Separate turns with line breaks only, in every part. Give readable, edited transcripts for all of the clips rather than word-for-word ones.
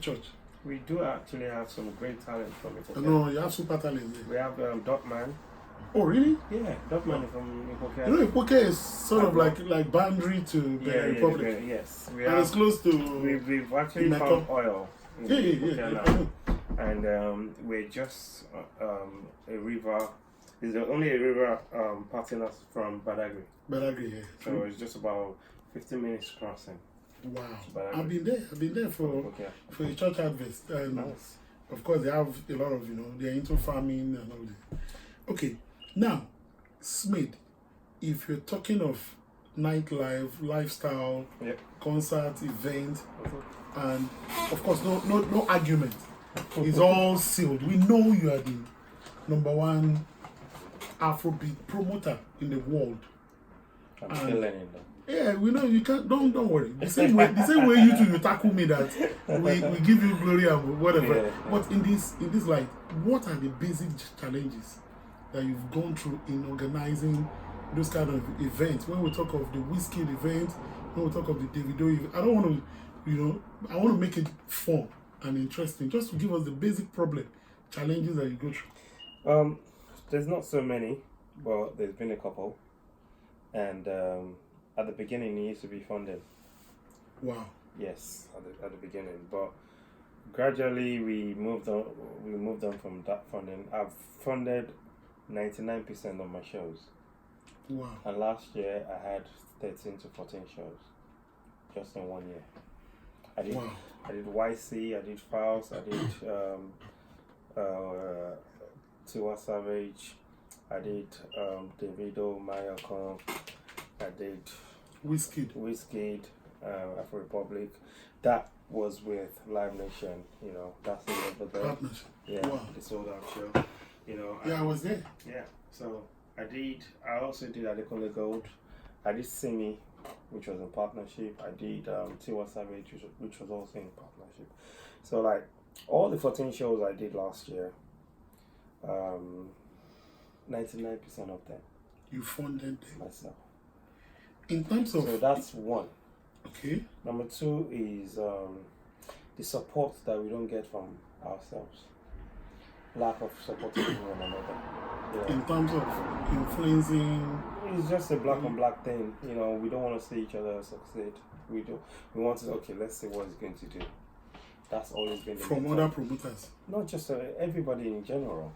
church?
We do actually have some great talent from Ipoke.
No, you have super talent there.
We have Dotman.
Oh, really?
Yeah, Dotman is from Ipoke.
You know, Ipoke is sort of like boundary to the Republic.
Yes.
And it's close to...
We've actually found oil in Ipoke now. And we're just a river. It's only a river parting us from Badagry.
Badagry, yeah.
So it's just about 15 minutes crossing.
Wow.
Badagry.
I've been there for a church harvest. And
nice.
Of course, they have a lot of, they're into farming and all that. Okay. Now, Smade, if you're talking of nightlife, lifestyle, concert, event, and of course, no argument. It's all sealed. We know you are the #1 Afrobeat promoter in the world.
I'm still learning though.
Yeah, we know you can't. Don't worry. The same way you two you tackle me that we give you glory and whatever.
Yeah.
But in this light, what are the basic challenges that you've gone through in organizing those kind of events? When we talk of the whiskey event, when we talk of the Davido event, I don't want to, I want to make it fun and interesting. Just to give us the basic challenges that you go through.
There's not so many, but there's been a couple, and at the beginning it used to be funded.
Wow.
Yes, at the beginning, but gradually we moved on. We moved on from that funding. I've funded 99% of my shows.
Wow.
And last year I had 13 to 14 shows, just in 1 year. I did YC, I did Faust, I did Tiwa Savage, I did Davido, Mayakon, I did
Whiskey,
Afro Republic. That was with Live Nation, that's the
partnership.
Yeah,
wow.
The sold out show.
Yeah, I was there.
Yeah, so I also did Adekunle Gold. I did Simi, which was in partnership. I did Tiwa Savage, which was also in partnership. So like all the 14 shows I did last year, 99% of them
you funded them
myself.
In terms of,
so that's one.
Okay.
Number two is the support that we don't get from ourselves. Lack of supporting one another.
In terms of influencing,
it's just a black on black thing. We don't want to see each other succeed. We want to. Okay, let's see what it's going to do. That's always been the
from other promoters.
Not just everybody in general.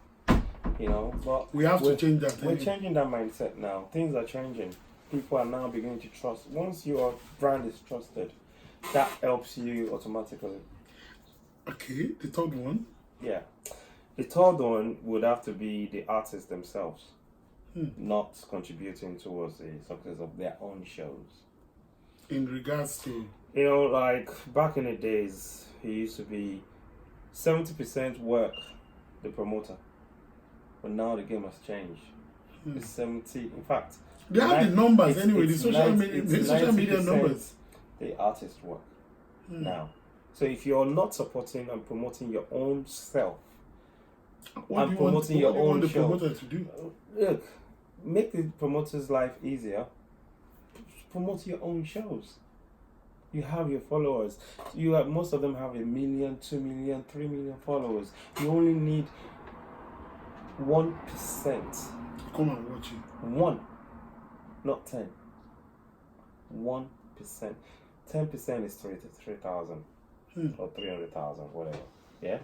But
we have to change that.
We're changing that mindset now. Things are changing. People are now beginning to trust. Once your brand is trusted, that helps you automatically.
Okay, the third one.
Yeah. The third one would have to be the artists themselves, not contributing towards the success of their own shows.
In regards to?
Like back in the days, it used to be 70% work, the promoter. But now the game has changed. It's 70, in fact.
They have the numbers anyway, the social media numbers.
The artist work now. So if you're not supporting and promoting your own self,
what do you want the promoter to do?
Look, make the promoter's life easier. Promote your own shows. You have your followers. Most of them have 1 million, 2 million, 3 million followers. You only need 1%.
Come and watch it.
1, not 10. 1%. 10% is 3,000 or 300,000, whatever. Yeah.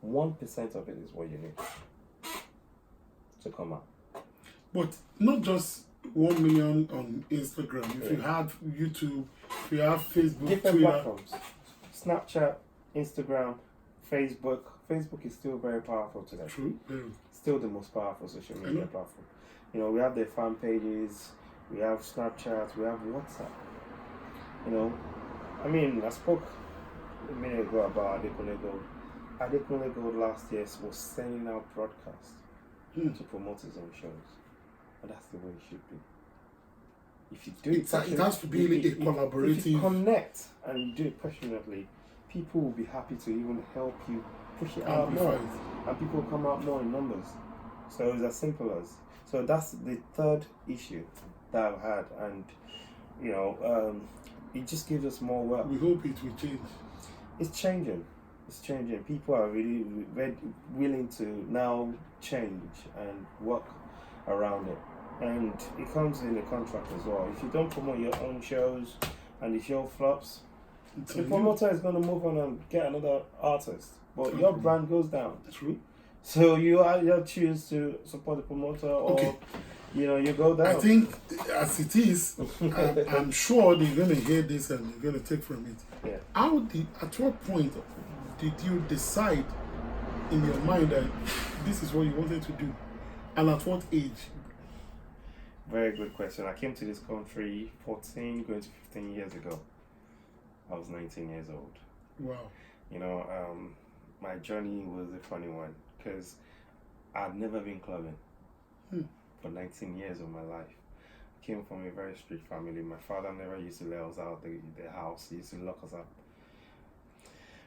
1% of it is what you need to come out.
But not just 1 million on Instagram. If you have YouTube, if you have Facebook,
different
Twitter.
platforms, Snapchat, Instagram, Facebook. Facebook is still very powerful today.
True. Yeah.
Still the most powerful social media platform. We have their fan pages, we have Snapchat, we have WhatsApp. I spoke a minute ago about Adekunle Gold. Adekunle Gold last year was sending out broadcasts to promote his own shows. And that's the way it should be. If you do
it has to be a collaborative.
If you connect and you do it passionately, people will be happy to even help you push it out more. And people will come out more in numbers. So it's as simple as. So that's the third issue that I've had. And, it just gives us more work.
We hope it will change.
It's changing. It's changing. People are really willing to now change and work around it. And it comes in the contract as well. If you don't promote your own shows and the show flops, the promoter is going to move on and get another artist. But your brand goes down.
True.
So you either choose to support the promoter or you go down.
I think as it is, I'm sure they're going to hear this and they're going to take from it.
Yeah.
At what point did you decide in your mind that this is what you wanted to do? And at what age?
Very good question. I came to this country 14, going to 15 years ago. I was 19 years old.
Wow.
My journey was a funny one because I'd never been clubbing for 19 years of my life. I came from a very strict family. My father never used to let us out the house. He used to lock us up.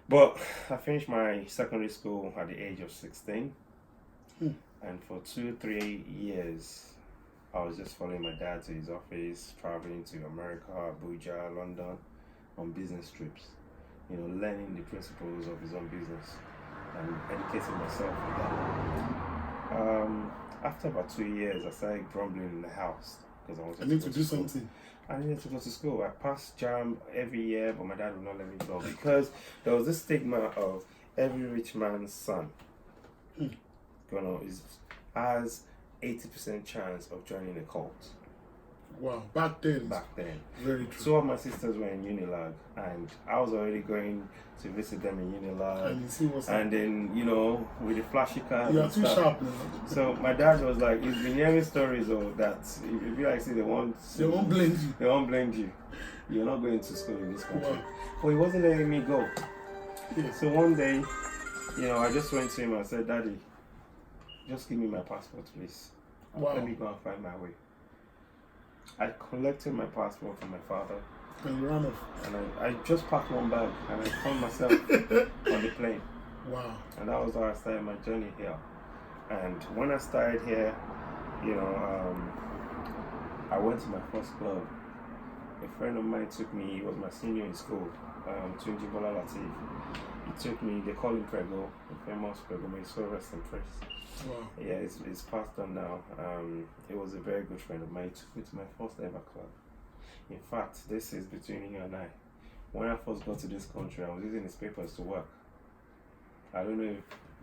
But I finished my secondary school at the age of 16. And for 2-3 years, I was just following my dad to his office, traveling to America, Abuja, London, on business trips. Learning the principles of his own business and educating myself with that. After about 2 years, I started grumbling in the house because I wanted
to do something.
I needed to go to school. I passed JAM every year, but my dad would not let me go because there was this stigma of every rich man's son has 80% chance of joining a cult.
Wow, back then. Very true.
2 of my sisters were in Unilag, and I was already going to visit them in Unilag.
And you see what's
and then, with the flashy cars.
You are too sharp now.
So my dad was like, he's been hearing stories of that. If you like, see, they won't
blend you.
They won't blend you. You're not going to school in this country.
Wow.
But he wasn't letting me go.
Yeah.
So one day, I just went to him and said, Daddy, just give me my passport, please.
Wow.
Let me go and find my way. I collected my passport from my father.
And you ran off.
And I just packed one bag and I found myself on the plane.
Wow.
And that was how I started my journey here. And when I started here, I went to my first club. A friend of mine took me, he was my senior in school, Tunji Bola Latif. He took me, they call him Prego, the famous Prego, may so rest in peace.
Wow.
Yeah, it's passed on now. It was a very good friend of mine. He took me to my first ever club. In fact, this is between you and I. When I first got to this country, I was using his papers to work. I don't know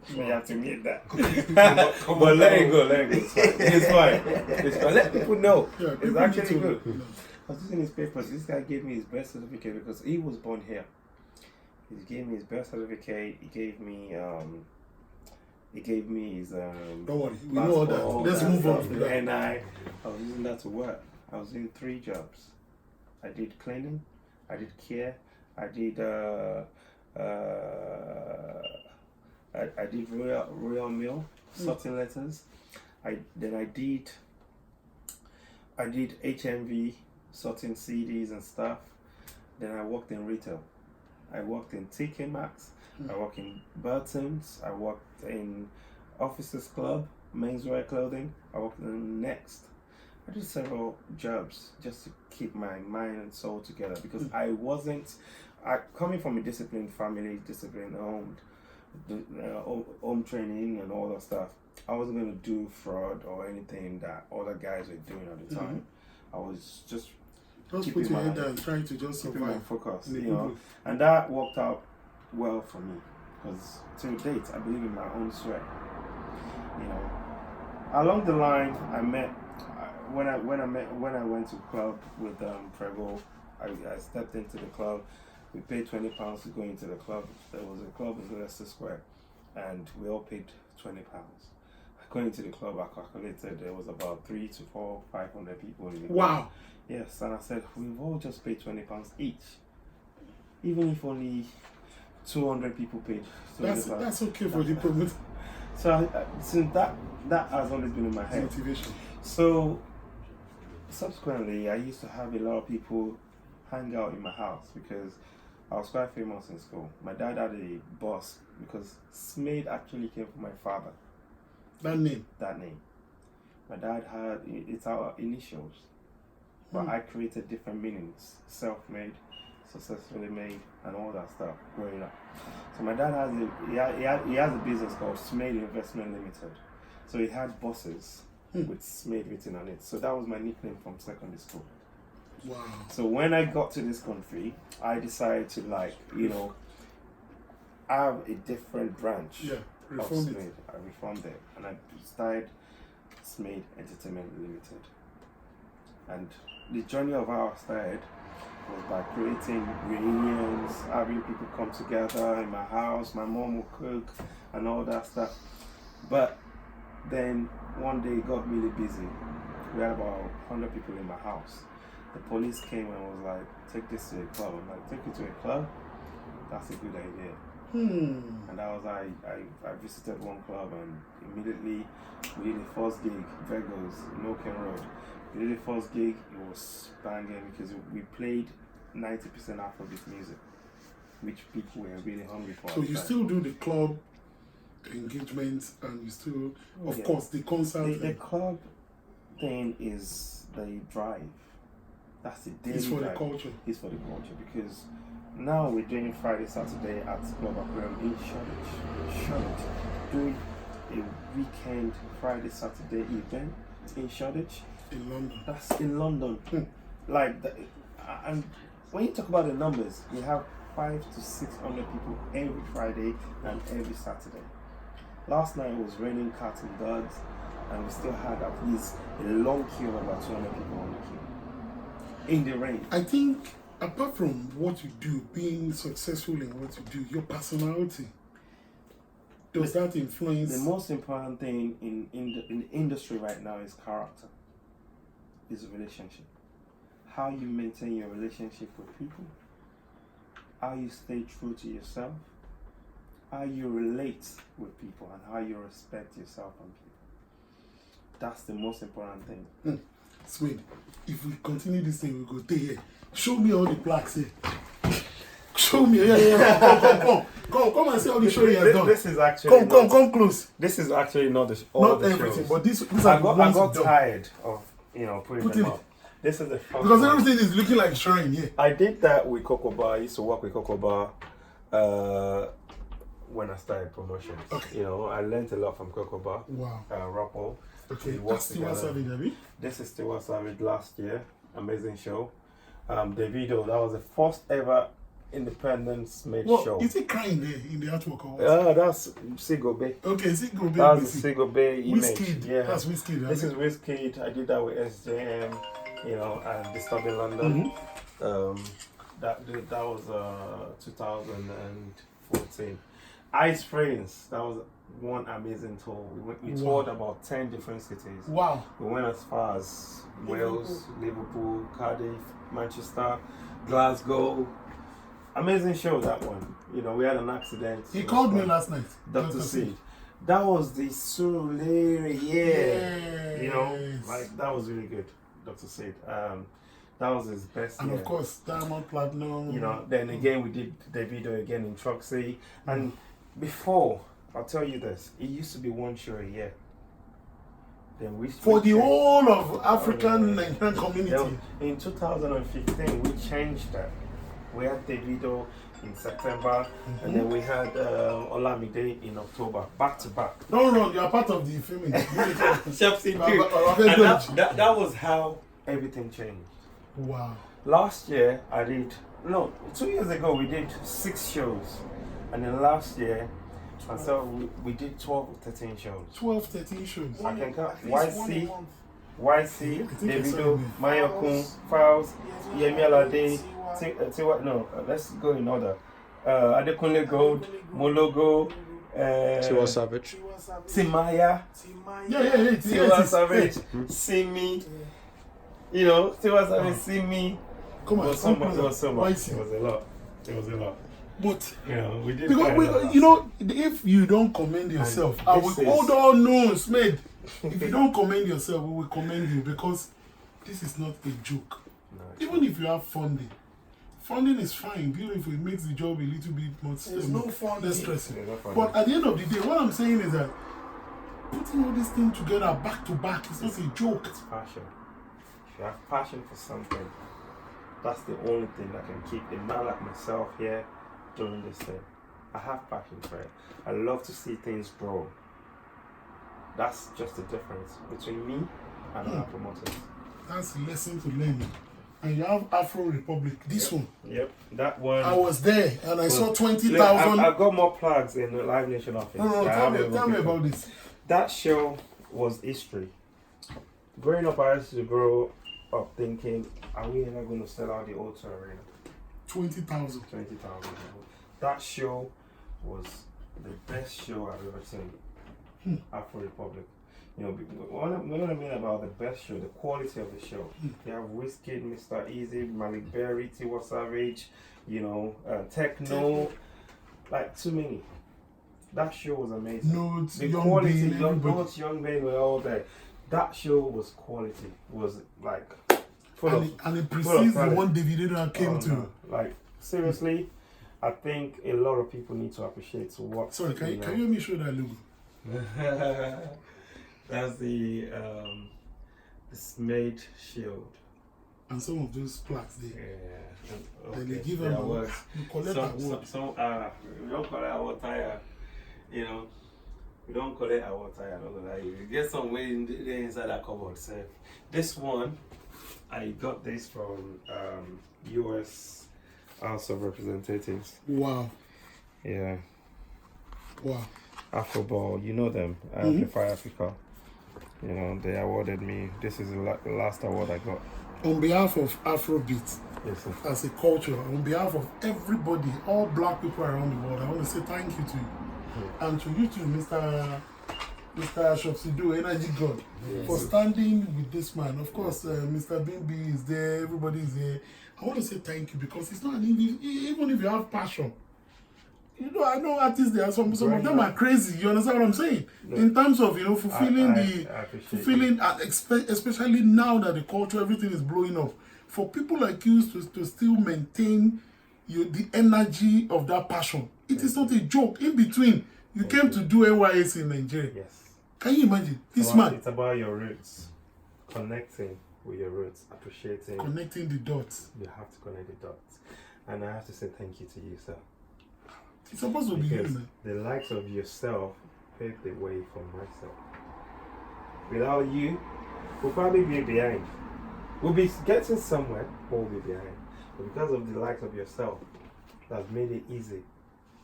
if you have to meet that. But let it go. It's fine. Let people know.
Yeah,
it's actually good.
Yeah.
I was using his papers. This guy gave me his birth certificate because he was born here. He gave me his birth certificate. He gave me his
Don't worry, we know all that. Let's move on.
And I was using that to work. I was doing 3 jobs. I did cleaning, I did care, I did I did royal mail, sorting letters. I did HMV, sorting CDs and stuff. Then I worked in retail. I worked in TK Maxx. I worked in Burton's. I worked in Officers Club, menswear clothing. I worked in Next. I did several jobs just to keep my mind and soul together because I coming from a disciplined family, disciplined home training and all that stuff. I wasn't going to do fraud or anything that other guys were doing at the time. I was just
put your head down, trying to just survive.
My focus, and that worked out well for me because to date I believe in my own sweat. Along the line, I met when I went to club with Prego. I stepped into the club. We paid £20 to go into the club. There was a club in Leicester Square, and we all paid £20. Going into the club, I calculated there was about 300 to 500 people in the club.
Wow.
Yes, and I said we've all just paid £20 each, even if only 200 people paid.
That's okay for the promoter.
So since that has always been in my head.
Motivation.
So subsequently, I used to have a lot of people hang out in my house because I was quite famous in school. My dad had a boss because Smade actually came from my father.
That name.
My dad had it's our initials, but I created different meanings: self-made, successfully made, and all that stuff growing up. So my dad he has a business called Smade Investment Limited. So he had buses with Smade written on it. So that was my nickname from secondary school.
Wow.
So when I got to this country, I decided to have a different branch of Smade. I reformed it and I started Smade Entertainment Limited. And the journey of how I started was by creating reunions, having people come together in my house. My mom would cook and all that stuff. But then one day it got really busy. We had about 100 people in my house. The police came and was like, take this to a club. I'm like, take it to a club? That's a good idea. And I was I visited one club and immediately we did the first gig, Vegas, Milken Road. We did the first gig, it was banging because we played 90% Afrobeat music, which people were really hungry for.
So you still do the club engagements and you still, of course, the concert.
The club thing is the drive. That's the daily
It's for
drive.
the culture.
It's for the culture because now we're doing Friday, Saturday at Club Aquarium in Shoreditch. Doing a weekend Friday, Saturday event in Shoreditch.
In London.
That's in London. And when you talk about the numbers, we have 500 to 600 people every Friday and every Saturday. Last night it was raining cats and dogs, and we still had at least a long queue of about 200 people on the queue in the rain.
I think apart from what you do, being successful in what you do, your personality, does that influence?
The most important thing in the industry right now is character, is a relationship. How you maintain your relationship with people, how you stay true to yourself, how you relate with people, and how you respect yourself and people. That's the most important thing.
Smade, if we continue this thing, we go there. Show me all the plaques here. Show me. Come and see all the show he has done.
This is actually
come close.
This is actually not
not everything,
shows.
but these
I
are the ones
got
done.
tired of putting them up. This is the first
because
one.
everything is looking like shrine here.
I did that with Cocoa Bar. I used to work with Cocoa Bar when I started promotions.
Okay.
I learned a lot from Cocoa Bar.
Wow.
Rappo.
Okay, that's Still Savage, Abby.
This is Still Savage last year. Amazing show. Davido, that was the first ever independent made show.
Is it crying there in the artwork or what?
Yeah, that's Sigobe.
Okay, Sigobe.
That's the Sigobe image.
Wizkid.
Yeah.
That's Wizkid.
This is Wizkid. I did that with SJM, and Disturbing London. That was 2014. Ice Prince, that was one amazing tour. We toured about 10 different cities.
Wow.
We went as far as Wales, Liverpool, Cardiff, Manchester, Glasgow. Amazing show, that one. We had an accident.
He called me last night.
Dr. Seed. That was the Surulere, that was really good, Dr. Seed. That was his best
And
year.
of course, Diamond Platinum.
Then again we did Davido again in Troxy. And before, I'll tell you this, it used to be one show a year. Then
for the whole of African Nigerian community.
Then, in 2015, we changed that. We had Davido in September, and then we had Olamide in October, back to back.
Don't run, you are part of the filming.
That was how everything changed.
Wow.
Last year, 2 years ago, we did 6 shows. And then last year, we did 12 or 13 shows.
12, 13 shows.
I can count. YC, Davido, Mayokun, Files, Yemi Alade, let's go in order. Adekunle Gold, Mologo,
Tiwa Savage,
Timaya,
Tiwa
Savage, Simi, Tiwa Savage, Simi.
Come on,
It was so much. It was a lot.
But
we did
because if you don't commend yourself, I will hold on, no, Smade. If you don't commend yourself, we will commend you because this is not a joke.
No,
even if you have funding is fine, beautiful, it makes the job a little bit more less stressful. But at the end of the day, what I'm saying is that putting all this thing together back to back is not a joke.
It's passion. If you have passion for something, that's the only thing that can keep a man like myself here doing this thing. I have passion for it. I love to see things grow. That's just the difference between me and other promoters.
That's a lesson to learn. And you have Afro Republic. This one.
Yep, that one.
I was there and I saw 20,000.
I've got more plugs in the Live Nation office.
No, tell me about this.
That show was history. Growing up, I used to grow up thinking, are we ever going to sell out the O2 Arena?
20,000.
20,000. That show was the best show I've ever seen. Afro Republic. You know, what I mean about the best show, the quality of the show. They have Wizkid, Mr. Easy, Malik Berry, Tiwa Savage, you know, Techno, like too many. That show was amazing.
Notes,
the
Young
quality,
Bane,
Notes, Young Bane were all there. That show was quality. It was like
and it precedes the one Davido came to.
No. Like seriously, I think a lot of people need to appreciate what.
Sorry, can you let me show that logo?
That's the Smade shield.
And some of those plaques there.
Yeah.
Then they give them awards. You collect awards.
We don't collect award tire. You know, we don't collect award tire. You get some way inside that cupboard. So this one, I got this from US House of Representatives.
Wow.
Yeah.
Wow.
Afroball, you know them, Amplify Africa. You know, they awarded me. This is the last award I got.
On behalf of Afrobeats,
yes, sir.
As a culture, on behalf of everybody, all black people around the world, I want to say thank you to you. And to you too, Mr. Shopsido, Energy God, for standing with this man. Of course, Mr. Bimbi is there, everybody is there. I want to say thank you because it's not an easy, even if you have passion. You know, I know artists there. Some of them are crazy. You understand what I'm saying? No. In terms of fulfilling especially now that the culture, everything is blowing up. For people like you to still maintain the energy of that passion, it is not a joke. In between, you came to do NYS in Nigeria.
Yes.
Can you imagine this
man?
Man?
It's about your roots, connecting with your roots, appreciating,
connecting the dots.
You have to connect the dots, and I have to say thank you to you, sir.
It's supposed to be you, man.
The likes of yourself paved the way for myself. Without you, we'll probably be behind. We'll be getting somewhere, but we'll be behind. But because of the likes of yourself, that's made it easy.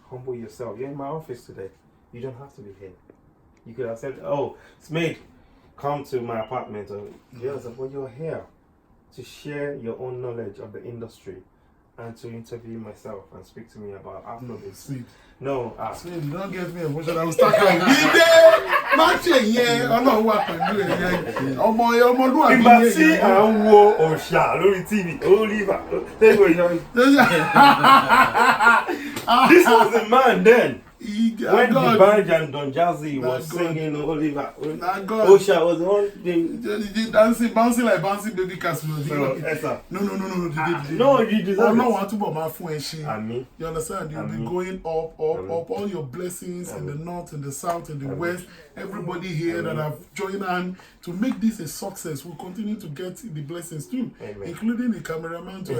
Humble yourself. You're in my office today. You don't have to be here. You could have said, oh, Smade, come to my apartment. Or, yes, but you're here to share your own knowledge of the industry. And to interview myself and speak to me about Afrobeats. No,
Smade, don't get me emotional. I will start crying.
Osha lórí TV. This was the man then. When the band and Don Jazzy was singing Oliver, Osha was the one thing.
Bouncing like bouncing baby castle. No.
No, you deserve
it. Want to
Amen.
You understand? You'll be going up. All your blessings in the north, in the south, in the west. Everybody here that have joined on to make this a success will continue to get the blessings too, including the cameraman too.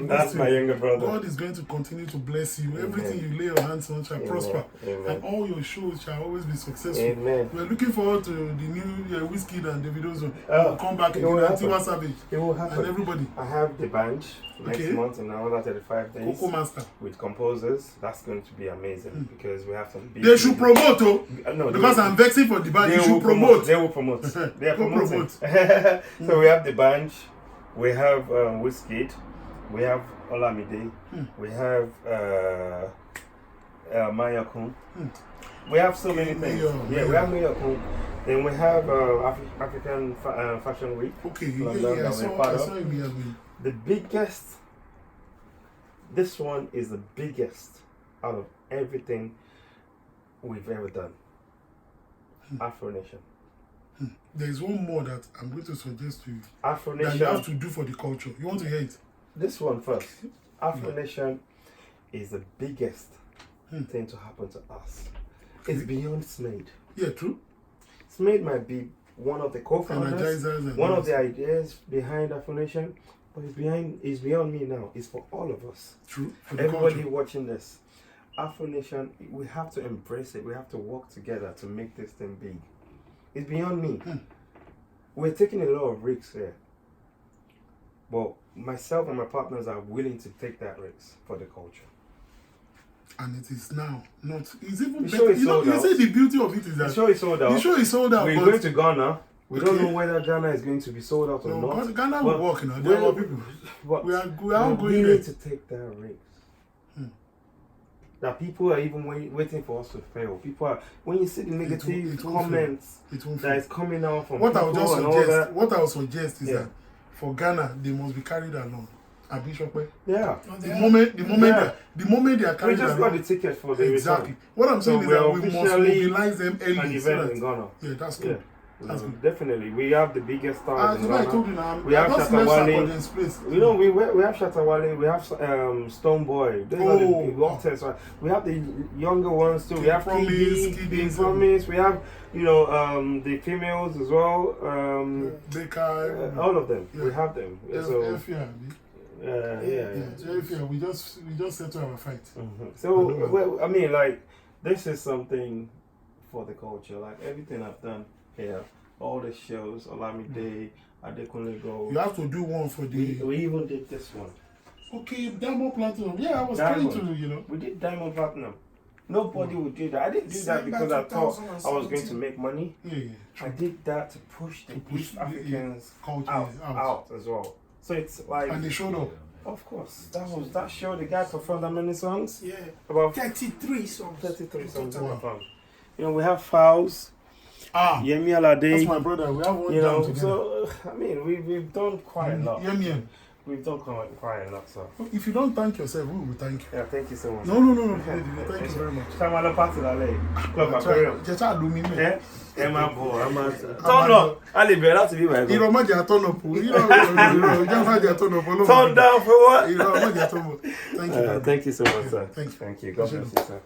That's my younger brother.
God is going to continue to bless you. Everything you lay your hands on shall prosper. And all your shows shall always be successful. We're looking forward to the new Wizkid and Davido's will come back again. And Tiwa Savage.
It will happen.
And everybody.
I have the band next month in another 35 days.
Coco Master.
With composers. That's going to be amazing because we have some big...
They should promote, no, because I'm vexing for the band. You should promote.
They will promote. They are promoting. So we have the band. We have Wizkid. We have Olamide. We have Mayakun. We have so many things. We have Mayakun. Then we have African Fashion Week.
Okay, I saw
the biggest. This one is the biggest out of everything we've ever done. Afro Nation.
There is one more that I'm going to suggest to you.
Afro Nation.
That you have to do for the culture. You want to hear it?
This one first. Afro Nation is the biggest thing to happen to us. It's beyond Smade.
Yeah, true.
Smade might be one of the co-founders, one of the ideas behind Afro Nation, but it's beyond me now. It's for all of us.
True.
Everybody watching this. Afro Nation, we have to embrace it. We have to work together to make this thing big. It's beyond me. We're taking a lot of risks here. But myself and my partners are willing to take that risk for the culture.
And it is now not. It's even
The
better.
show is
You know,
sold
you
out.
say the beauty of it is that
The show is sold out.
the show is sold out.
We're
but
going to Ghana. We don't
Okay.
know whether Ghana is going to be sold out or
no,
not.
but Ghana
But
will work. You know, there are people.
But
We are
we're
going
willing
there.
to take that risk. That people are even waiting for us to fail. People are, when you see the negative
it won't
comments
It won't
that
fail.
is coming out from
What I
people
would just
and all
suggest,
that.
what I would suggest is
Yeah.
that for Ghana, they must be carried along. Abishokwe.
Yeah.
The moment they are
We
carried
just
along.
got the ticket for the
Exactly.
return.
What I'm saying
So
is
we
that
are
we must
officially
mobilize them
An
early. So
event in
that,
Ghana.
yeah, that's
Yeah.
good. That's good.
Definitely. We have the biggest stars
As
in
I
Ghana.
told you now,
We have
I just left
Shatawale.
Sarkodin's place.
You know, we have Shatawale, we have Stone Boy. Those are the big artists. Right? We have the younger ones too. We have
Promise,
King Promise. We have, the females as well.
Baker,
All of them.
Yeah.
We have them. So,
yeah. We just settle our fight.
So, well, I mean, like, this is something for the culture. Like, everything I've done here, all the shows, Olamide, Adekunle Go.
You have to do one for the.
We even did this one.
Okay, Diamond Platinum. Yeah, I was
Diamond.
trying to,
We did Diamond Platinum. Nobody would do that. I didn't do that because I thought I was going to make money.
Yeah.
I did that to push the East Africans
culture
out as well. So it's like,
And they showed up.
of course, that show. The guy performed how many songs?
Yeah.
About
33 songs.
33 songs.
Wow.
Performed. We have Fowls, Yemi
That's
Alade.
my brother. We have one jam together.
So I mean, we've done quite a lot.
Yemi.
We've done quite a lot. So
If you don't thank yourself, we will thank you.
yeah, thank you so much.
No. Thank you very much.
Shamala party lale. Club aquarium.
Jẹ́ta lómi mẹ́.
Ẹ máa bọ̀, ẹ máa turn up. A lè bẹ̀rẹ̀ láti bí ìwà ẹ̀gbọ́n.
Irọ́ má jẹ́ turn up. Irọ́ jẹ́ má jẹ́ turn up.
Turn down for what?
Irọ́ má jẹ́ turn up. Thank you.
Thank you so much, sir.
Thank you.
Thank you. God bless you, sir.